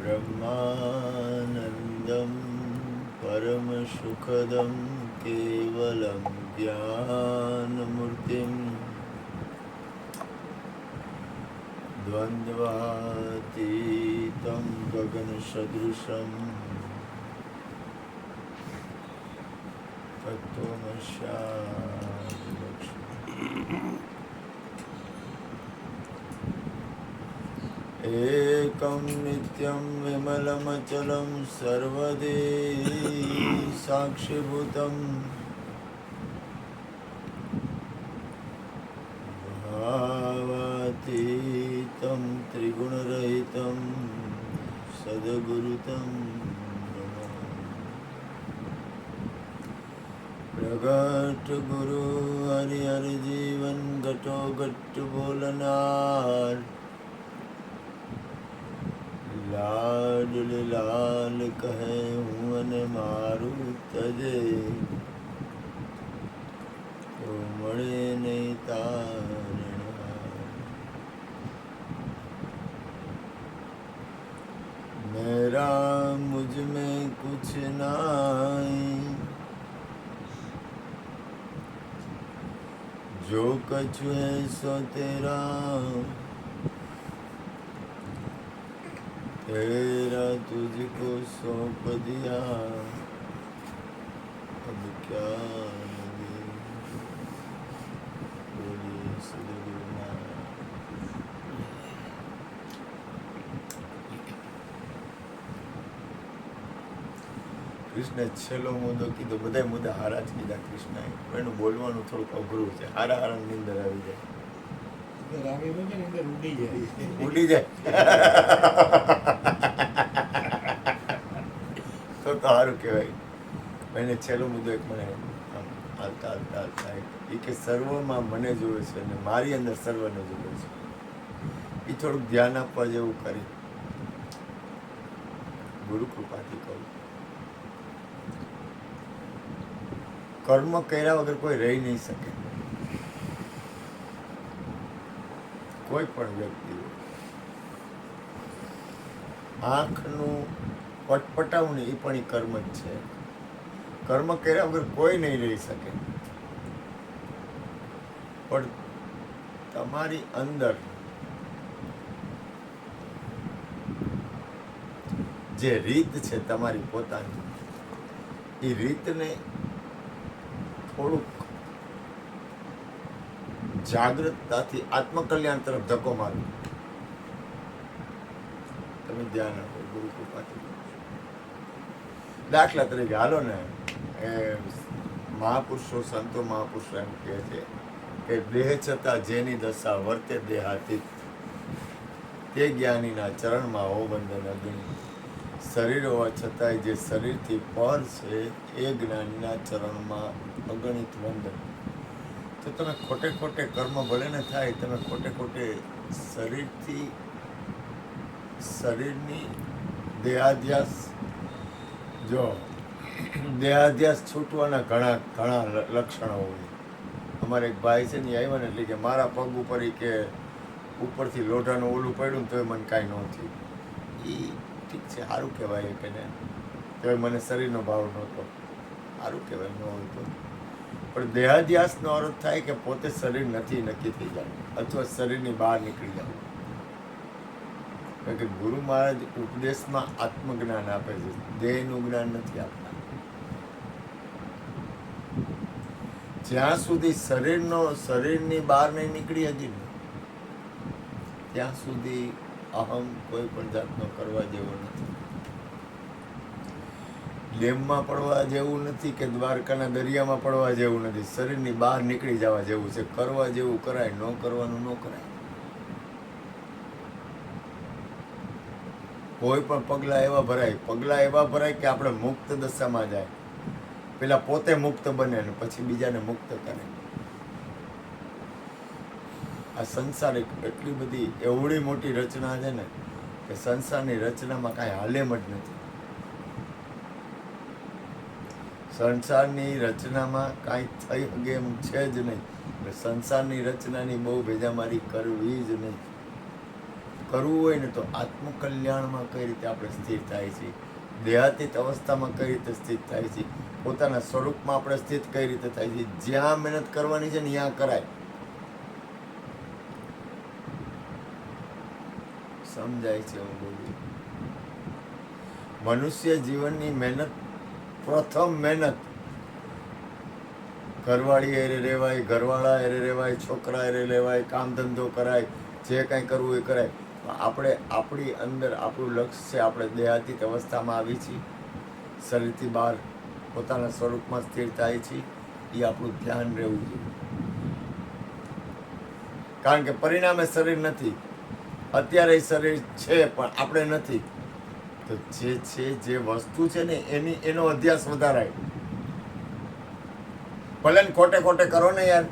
ब्रह्मानन्दं परमसुखदं केवलं ज्ञानमूर्तिं द्वन्द्वातीतं गगनसदृशं तत्त्वमस्यादिलक्ष्यम् एकं नित्यं विमलमचलं सर्वदे साक्षिभूतं भावातीतं त्रिगुणरहितं सद्गुरुतं प्रगट गुरु हरि हरि जीवन घटो घट बोलनार लाडल लाल कहे हूँ અને મારું તજે તો મળે નહીં તારણહાર मेरा मुझ में कुछ नहीं जो कछु है सो तेरा तेरा तुझको सौंप दिया अब क्या लगे बोलिए सद्गुरुनाथ કૃષ્ણે છેલ્લો મુદ્દો કીધો બધા મુદ્દા હારા જ કીધા કૃષ્ણએ પણ એનું બોલવાનું થોડુંક અઘરું છે હારા હારાની અંદર આવી જાય ઉડી જાય તો સારું કહેવાય એને છેલ્લો મુદ્દો એક મને હાલતા હાલતા હાલતા એ કે સર્વમાં મને જોવે છે અને મારી અંદર સર્વને જોવે છે એ થોડુંક ધ્યાન આપવા જેવું કરી ગુરુ કૃપાથી કહું કર્મ કર્યા વગર કોઈ રહી નહીં શકે કોઈ પણ વ્યક્તિ આંખનું પટપટાવું ને એ પણ એ કર્મ જ છે કર્મ કર્યા વગર કોઈ નહીં રહી શકે પણ તમારી અંદર જે રીત છે તમારી પોતાની એ રીતને થોડુંક જાગૃતતાથી આત્મકલ્યાણ તરફ ધક્કો મારો તમે ધ્યાન આપો ગુરુ કૃપાથી દાખલા તરીકે હાલો ને એ મહાપુરુષો સંતો મહાપુરુષો એમ કહે છે કે દેહ છતાં જેની દશા વર્તે દેહાતીત તે જ્ઞાનીના ચરણમાં હો વંદન અગ્નિ શરીર હોવા છતાંય જે શરીરથી પર છે એ જ્ઞાનીના ચરણમાં અગણિત વંદન તો તમે ખોટે ખોટે કર્મ ભલે ને થાય તમે ખોટે ખોટે શરીરની દેહાધ્યાસ જો દેહાધ્યાસ છૂટવાના ઘણા ઘણા લક્ષણો હોય અમારે એક ભાઈ છે ને એ આવ્યા ને એટલે કે મારા પગ ઉપર કે ઉપરથી લોઢાનું ઓલું પડ્યું ને તોય મને કાંઈ ન થયું એ ઠીક છે સારું કહેવાય કે ને તોય મને શરીરનો ભાવ નહોતો સારું કહેવાય ન હોય તો પણ દેહાધ્યાસનો અર્થ થાય કે પોતે શરીર નથી નક્કી થઈ જાય અથવા શરીરની બહાર નીકળી જાય કારણ કે ગુરુ મહારાજ ઉપદેશમાં આત્મજ્ઞાન આપે છે દેહનું જ્ઞાન નથી આપતા જ્યાં સુધી શરીરની બહાર નહીં નીકળી હજી ને ત્યાં સુધી અહમ કોઈ પણ જાતનો કરવા જેવો નથી ડેમમાં પડવા જેવું નથી કે દ્વારકાના દરિયામાં પડવા જેવું નથી શરીરની બહાર નીકળી જવા જેવું છે કરવા જેવું કરાય ન કરવાનું ન કરાય કોઈ પણ પગલાં એવા ભરાય કે આપણે મુક્ત દશામાં જાય પેલા પોતે મુક્ત બને ને પછી બીજાને મુક્ત કરે આ સંસાર એટલી બધી એવડી મોટી રચના છે ને કે સંસારની રચનામાં કાંઈ હાલેમ જ નથી સંસારની રચનામાં કાંઈ થઈ શકે એમ છે જ નહીં સંસારની રચનાની બહુ ભેજામારી કરવી જ નહીં કરવું હોય ને તો આત્મકલ્યાણમાં કઈ રીતે આપણે સ્થિર થાય છે, દેહાતીત અવસ્થામાં કઈ રીતે સ્થિત થાય છે, પોતાના સ્વરૂપમાં આપણે સ્થિત કઈ રીતે થાય છે. જ્યાં મહેનત કરવાની છે ને ત્યાં કરાય. સમજાય છે હું બોલું? મનુષ્ય જીવનની મહેનત, પ્રથમ મહેનત ઘરવાળી હારે રહેવાય, ઘરવાળા હારે રહેવાય, છોકરા હારે રહેવાય, કામ ધંધો કરાય, જે કાંઈ કરવું એ કરાય. આપણે આપણી અંદર આપણું લક્ષ્ય છે, આપણે દેહાતીત અવસ્થામાં આવી છીએ, શરીરથી બહાર પોતાના સ્વરૂપમાં સ્થિર થાય છે, એ આપણું ધ્યાન રહેવું જોઈએ. કારણ કે પરિણામે શરીર નથી, અત્યારે શરીર છે પણ આપણે નથી. તો જે છે, જે વસ્તુ છે ને એનો અધ્યાસ વધારાય. ભલે ને ખોટે ખોટે કરો ને યાર,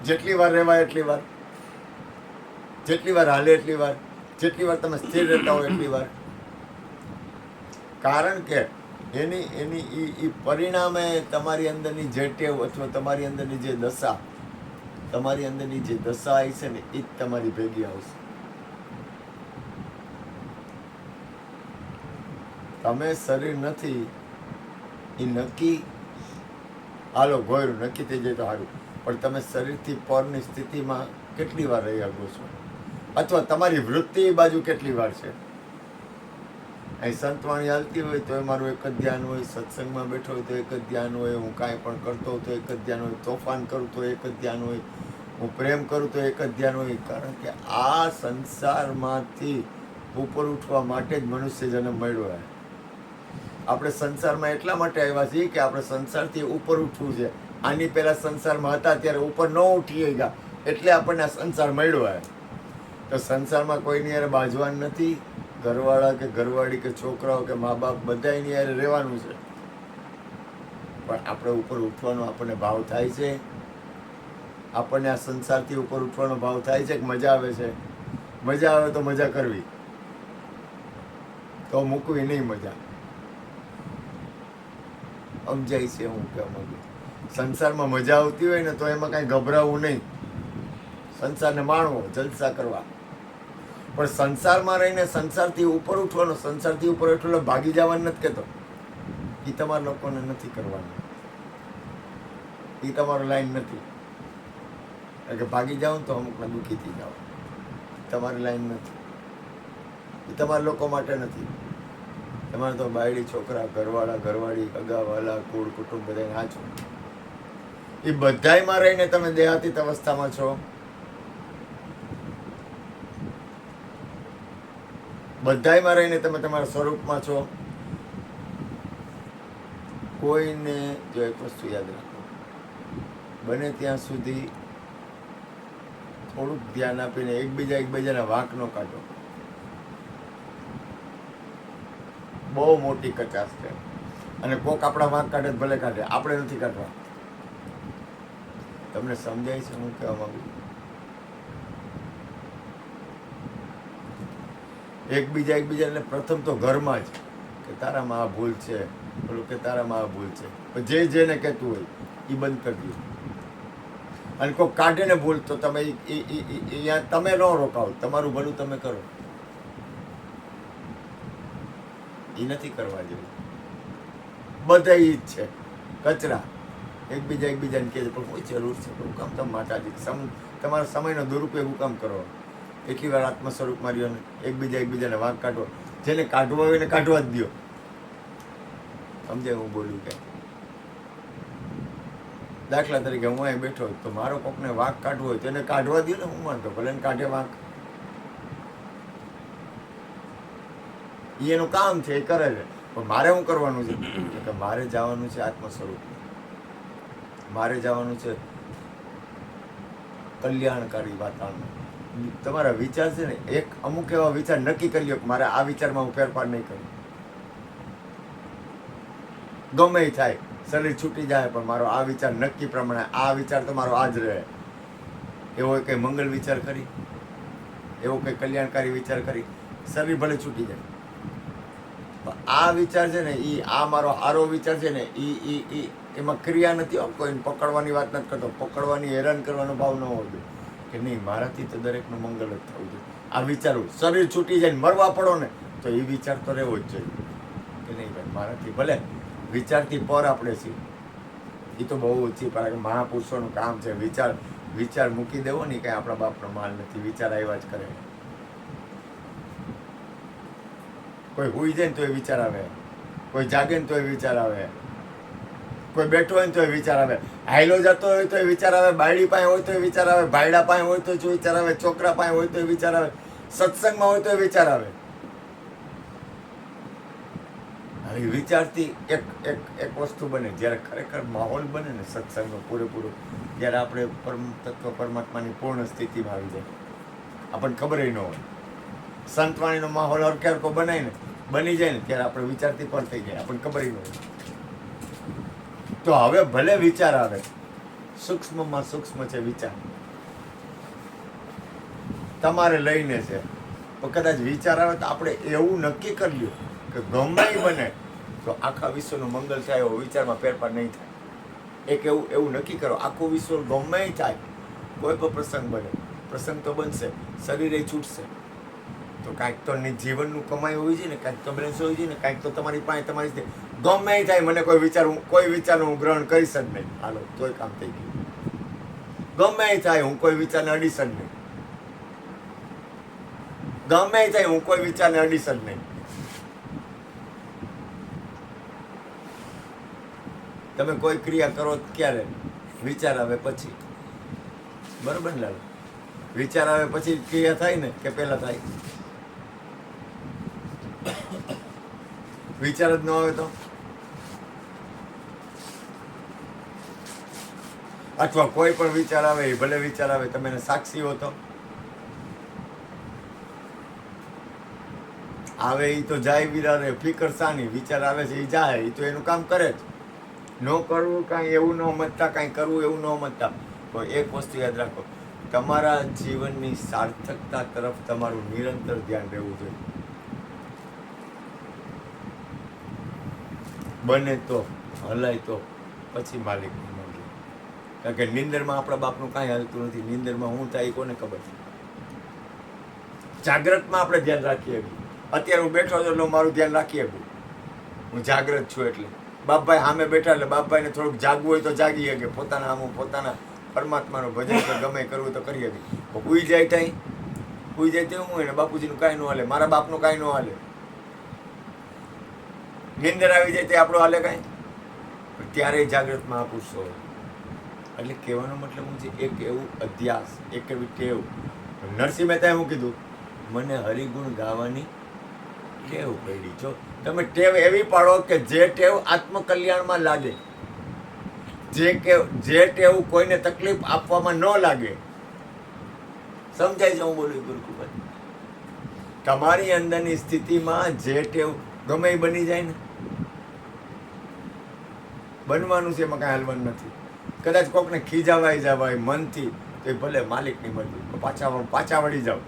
જેટલી વાર રહેવાય એટલી વાર, જેટલી વાર હાલે એટલી વાર, જેટલી વાર તમે સ્થિર રહેતા હોય એટલી વાર. કારણ કે એની પરિણામે તમારી અંદરની જે ટેવ અથવા તમારી અંદરની જે દશા, તમારી અંદરની જે દશા આવી છે ને એ જ તમારી ભેગી આવશે. તમે શરીર નથી એ નક્કી, હાલો ગોયરું નક્કી થઈ જાય તો સારું, પણ તમે શરીરથી પરની સ્થિતિમાં કેટલી વાર રહી શકો છો, અથવા તમારી વૃત્તિ એ બાજુ કેટલી વાર છે. અહીં સંતવાણી હાલતી હોય તો એ મારું એક જ ધ્યાન હોય, સત્સંગમાં બેઠો હોય તો એક જ ધ્યાન હોય, હું કાંઈ પણ કરતો હોય તો એક જ ધ્યાન હોય, તોફાન કરું તો એક જ ધ્યાન હોય, હું પ્રેમ કરું તો એક જ ધ્યાન હોય. કારણ કે આ સંસારમાંથી ઉપર ઉઠવા માટે જ મનુષ્ય જન્મ મળ્યો છે. આપણે સંસારમાં એટલા માટે આવ્યા છીએ કે આપણે સંસારથી ઉપર ઉઠવું છે. આની પહેલા સંસારમાં હતા ત્યારે ઉપર ન ઉઠી ગયા, એટલે આપણને સંસાર મળ્યો છે. તો સંસારમાં કોઈની યાર બાજવાનું નથી. ઘરવાળા કે ઘરવાળી કે છોકરાઓ કે મા બાપ બધાની યાર રહેવાનું છે, પણ આપણે ઉપર ઉઠવાનો આપણને ભાવ થાય છે. આપણને આ સંસારથી ઉપર ઉઠવાનો ભાવ થાય છે કે મજા આવે છે? મજા આવે તો મજા કરવી, તો મૂકવી નહીં મજા. સમજાય છે હું કહેવા માંગુ? સંસારમાં મજા આવતી હોય ને તો એમાં કાંઈ ગભરાવું નહીં, સંસારને માણવો, જલસા કરવા. પણ સંસારમાં રહીને સંસારથી ઉપર ઉઠવાનો, સંસારથી ઉપર ઉઠવાનો ભાગી જવાનું નથી કહેતો. એ તમારા લોકોને નથી કરવાનું, એ તમારો લાઈન નથી. કારણ કે ભાગી જાઓ ને તો અમુકને દુઃખી થઈ જાઓ. તમારી લાઈન નથી, એ તમારા લોકો માટે નથી. તમારે તો બાયડી, છોકરા, ઘરવાળા, ઘરવાળી, અગાવાલા, કુળ, કુટુંબ બધાને આ છો. એ બધાયમાં રહીને તમે દેહાતીત અવસ્થામાં છો. બધાયમાં રહીને તમે તમારા સ્વરૂપમાં છો. કોઈને જો એક વસ્તુ યાદ રાખો, બને ત્યાં સુધી થોડુંક ધ્યાન આપીને એકબીજાના વાંક ન કાઢો. બહુ મોટી કચાશ છે. અને કોક આપણા વાંક કાઢે ભલે કાઢે, આપણે નથી કાઢવા. તમને સમજાય છે હું કહેવા માંગુ? એકબીજાને પ્રથમ તો ઘરમાં જ કે તારામાં આ ભૂલ છે, પેલું કે તારામાં આ ભૂલ છે, પણ જેને કહેતું હોય એ બંધ કરી દો. અને કોઈ કાઢે ને ભૂલ તો તમે તમે ન રોકાવો, તમારું ભલું તમે કરો. એ નથી કરવા જેવું. બધા ઈ જ છે કચરા. એકબીજાને કહે છે પણ કોઈ જરૂર છે, હું કામ તમે માતાજી તમારા સમયનો દુરુપયોગ હું કામ કરો? એટલી વાર આત્મ સ્વરૂપમાં રહ્યો ને એકબીજાને વાંક કાઢો. જેને કાઢવા હોય એને કાઢવા જ દો. સમજાય હું બોલું કે? દાખલા તરીકે હું અહીં બેઠો તો મારો કોકને વાંક કાઢવો હોય તો એને કાઢવા દો ને. હું માનતો ભલે ને કાઢે વાંક, એનું કામ છે, એ કરે છે. પણ મારે શું કરવાનું છે કે મારે જવાનું છે આત્મ સ્વરૂપ, મારે જવાનું છે કલ્યાણકારી વાતાવરણ. તમારા વિચાર છે ને, એક અમુક એવા વિચાર નક્કી કરી લો કે મારે આ વિચારમાં હું ફેરફાર નહીં કરું. ગમે એ થાય, શરીર છૂટી જાય, પણ મારો આ વિચાર નક્કી પ્રમાણે, આ વિચાર તો મારો આ જ રહે. એવો કંઈ મંગલ વિચાર કરી, એવો કંઈ કલ્યાણકારી વિચાર કરી, શરીર ભલે છૂટી જાય. આ વિચાર છે ને, આ મારો સારો વિચાર છે ને, એમાં ક્રિયા નથી. કોઈને પકડવાની વાત નથી કરતો. પકડવાની, હેરાન કરવાનો ભાવ ન હોવો જોઈએ. કે નહીં, મારાથી તો દરેકનું મંગળ જ થવું જોઈએ. આ વિચારવું, શરીર છૂટી જાય ને મરવા પડો ને તો એ વિચાર તો રહેવો જ જોઈએ કે નહીં ભાઈ, મારાથી ભલે વિચારથી પર આપણે છીએ, એ તો બહુ ઓછી, પણ મહાપુરુષોનું કામ છે. વિચાર મૂકી દેવો ને કાંઈ આપણા બાપનો માલ નથી, વિચાર આવ્યા જ કરે. કોઈ હુઈ જાય ને તો એ વિચાર આવે, કોઈ જાગે ને તો એ વિચાર આવે, કોઈ બેઠો હોય ને તો એ વિચાર આવે, હાઈલો જતો હોય તો એ વિચાર આવે, બાયડી પાસે હોય તો એ વિચાર આવે, ભાઈડા પાસે હોય તો વિચાર આવે, છોકરા પાસે હોય તો એ વિચાર આવે, સત્સંગમાં હોય તો એ વિચાર આવે. હવે વિચારથી એક વસ્તુ બને, જ્યારે ખરેખર માહોલ બને ને સત્સંગનો પૂરેપૂરો, ત્યારે આપણે પરમ તત્વ પરમાત્માની પૂર્ણ સ્થિતિમાં આવી જાય, આપણને ખબર ન હોય. સંતવાણીનો માહોલ હરખો બની જાય ને ત્યારે આપણે વિચારથી પર થઈ જાય, આપણને ખબર ન હોય. તો હવે ભલે વિચાર આવે, સૂક્ષ્મમાં સૂક્ષ્મ છે વિચાર, તમારે લઈને છે, તો કદાચ વિચાર આવે તો આપણે એવું નક્કી કરી લ્યો કે ગમે બને તો આખા વિશ્વનું મંગળ થાય એવો વિચારમાં ફેરફાર નહીં થાય. એક એવું નક્કી કરો, આખું વિશ્વ ગમે થાય, કોઈ પણ પ્રસંગ તો બનશે, શરીરે છૂટશે, તો કાંઈક તો જીવનનું કમાઈ હોવી જોઈએ ને, કાંઈક તો બેલેન્સ હોવી જોઈએ ને, કાંઈક તો તમારી પાસે ગમે થાય, મને કોઈ વિચારનું હું ગ્રહણ કરીશ જ નહીં, હાલો તોય કામ થઈ ગયું. ગમે થાય હું કોઈ વિચારને અડીશ જ નહીં, ગમે થાય હું કોઈ વિચારને અડીશ જ નહીં. તમે કોઈ ક્રિયા કરો ક્યારે? વિચાર આવે પછી, બરોબર ને લાલ? વિચાર આવે પછી ક્રિયા થાય ને કે પહેલા થાય? વિચાર જ ન આવે તો, અથવા કોઈ પણ વિચાર આવે, ભલે વિચાર આવે, તમે એને સાક્ષી હો તો આવે, એ તો જાય વિરારે, ફિકર સાની. વિચાર આવે છે એ જાય, એ તો એનું કામ કરે જ. ન કરવું કાંઈ એવું ન સમજતા, કાંઈ કરવું એવું ન સમજતા. પણ એક વસ્તુ યાદ રાખો, તમારા જીવનની સાર્થકતા તરફ તમારું નિરંતર ધ્યાન રહેવું જોઈએ. બને તો, હલાય તો, પછી માલિકની મંજૂરી. કારણ કે નિંદરમાં આપણા બાપનું કાંઈ હાલતું નથી. નિંદરમાં હું થાય કોને ખબર છે? જાગ્રતમાં આપણે ધ્યાન રાખીએ. અત્યારે હું બેઠો છું એટલે મારું ધ્યાન રાખીએ, હું જાગ્રત છું. એટલે બાપભાઈ સામે બેઠા એટલે બાપભાઈને થોડુંક જાગવું હોય તો જાગી શકે, પોતાના પરમાત્માનું ભજન તો ગમે કરવું તો કરી શકે. હુઈ જાય ત્યાં હુઈ જાય તેવું હોય ને, બાપુજીનું કાંઈ ન હાલે, મારા બાપનું કાંઈ ન હાલે. નિંદર આવી જાય તે આપણું હાલે કાંઈ? ત્યારે જાગ્રત મહાપુરુષો હોય. એટલે કહેવાનો મતલબ હું છે, એક એવું અધ્યાસ, એક એવી ટેવ. નરસિંહ મહેતાએ શું કીધું? મને હરિગુણ ગાવાની ટેવ પડી. જો તમે ટેવ એવી પાડો કે જે ટેવ આત્મકલ્યાણમાં લાગે, જે ટેવ કોઈને તકલીફ આપવામાં ન લાગે. સમજાય છે હું બોલું ગુરુકુભાઈ? તમારી અંદરની સ્થિતિમાં જે ટેવ ગમે એ બની જાય ને, બનવાનું છે, એમાં કાંઈ હાલવાનું નથી. કદાચ કોકને ખીજાવાય જવાય મનથી તો એ ભલે માલિકની મરજી, પાછા વળી જાવ.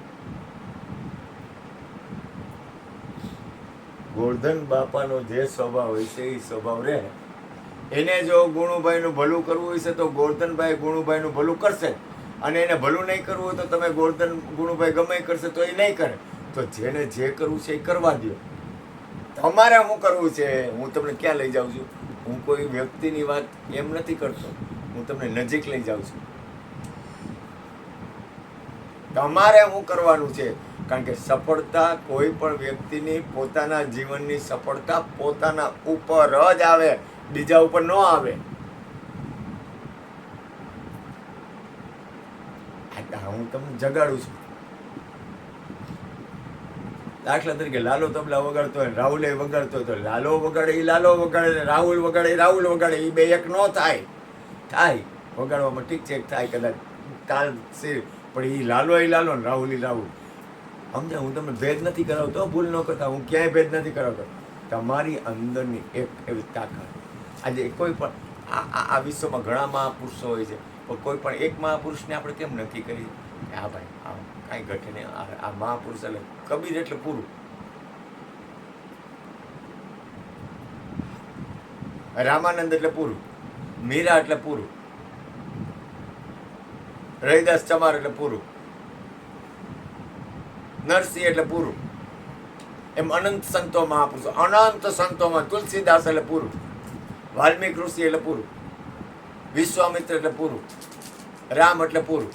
ગોરધન બાપાનો જે સ્વભાવ હોય છે એ સ્વભાવ રહે. એને જો ગુણુભાઈનું ભલું કરવું હોય છે તો ગોરધનભાઈ ગુણુભાઈનું ભલું કરશે, અને એને ભલું નહીં કરવું હોય તો તમે ગુણુભાઈ ગમે કરશે તો એ નહીં કરે. તો જેને જે કરવું છે એ કરવા દો. તમારે શું કરવું છે? હું તમને ક્યાં લઈ જાઉં છું? હું કોઈ વ્યક્તિની વાત એમ નથી કરતો, હું તમને નજીક લઈ જાઉં છું. તમારે શું કરવાનું છે? કારણ કે સફળતા કોઈ પણ વ્યક્તિની પોતાના જીવનની સફળતા પોતાના ઉપર જ આવે, બીજા ઉપર ન આવે. હું તમને જગાડું છું. દાખલા તરીકે લાલો તબલા વગાડતો હોય, રાહુલ વગાડતો હોય, તો લાલો વગાડે એ લાલો વગાડે, રાહુલ વગાડે એ રાહુલ વગાડે, એ બે એક ન થાય વગાડવામાં ઠીક છે, થાય કદાચ તાલ છે, પણ એ લાલો ને રાહુલ રાહુલ. સમજે? હું તમને ભેદ નથી કરાવતો, ભૂલ ન કરતા, હું ક્યાંય ભેદ નથી કરાવતો. તમારી અંદરની એક એવી તાકાત. આજે કોઈ પણ આ વિશ્વમાં ઘણા મહાપુરુષો હોય છે, પણ કોઈ પણ એક મહાપુરુષને આપણે કેમ નક્કી કરી કે હા ભાઈ હા કાંઈ ઘટે નહીં, આ મહાપુરુષ એટલે કબીર એટલે પૂરું, રામાનંદ એટલે પૂરું, મીરા એટલે પૂરું, રવિદાસ ચમાર એટલે પૂરું, નરસિંહ એટલે પૂરું, એમ અનંત સંતો મહાપુરુષો, અનંત સંતોમાં તુલસીદાસ એટલે પૂરું, વાલ્મીક ઋષિ એટલે પૂરું, વિશ્વામિત્ર એટલે પૂરું, રામ એટલે પૂરું,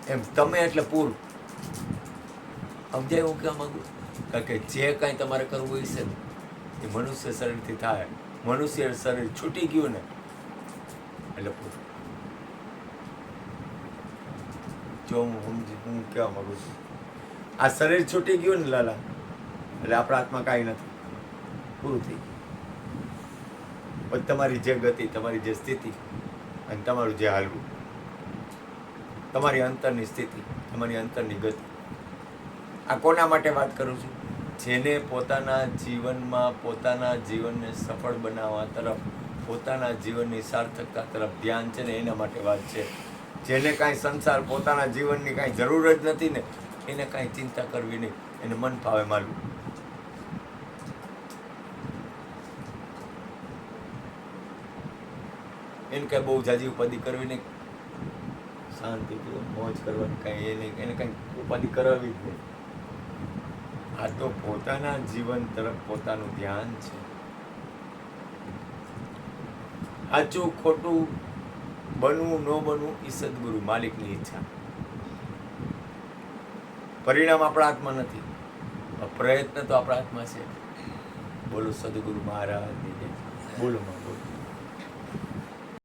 એમ તમે એટલે પૂરું. સમજાય હું કહેવા માંગુ? કારણ કે જે કાંઈ તમારે કરવું હશે ને એ મનુષ્ય શરીરથી થાય. મનુષ્ય શરીર છૂટી ગયું ને એટલે પૂરું. જો હું કહેવા માંગુ છું, આ શરીર છૂટી ગયું ને લાલા એટલે આપણા હાથમાં કાંઈ નથી, પૂરું થઈ ગયું. પછી તમારી જે ગતિ, તમારી જે સ્થિતિ અને તમારું જે હાલવું, તમારી અંતરની સ્થિતિ, તમારી અંતરની ગતિ. આ કોના માટે વાત કરું છું? જેને પોતાના જીવનમાં પોતાના જીવનને સફળ બનાવવા તરફ, પોતાના જીવનની સાર્થકતા તરફ ધ્યાન છે ને એના માટે વાત છે. જેને કાંઈ સંસાર, પોતાના જીવનની કાંઈ જરૂર જ નથી ને એને કાંઈ ચિંતા કરવી નહીં, એને મન ફાવે માલવું. એને કાંઈ બહુ જાજી ઉપાધિ કરવી નહીં, શાંતિથી મોજ કરવાની કાંઈ એ નહીં, એને કાંઈ ઉપાધિ કરાવવી જ નહીં. આ તો પોતાના જીવન તરફ પોતાનું ધ્યાન છે. સાચું ખોટું બનવું ન બનવું એ સદગુરુ માલિકની ઈચ્છા. પરિણામ આપણા હાથમાં નથી, પ્રયત્ન તો આપણા હાથમાં છે. બોલો સદગુરુ મહારાજ, બોલો માં બોલો.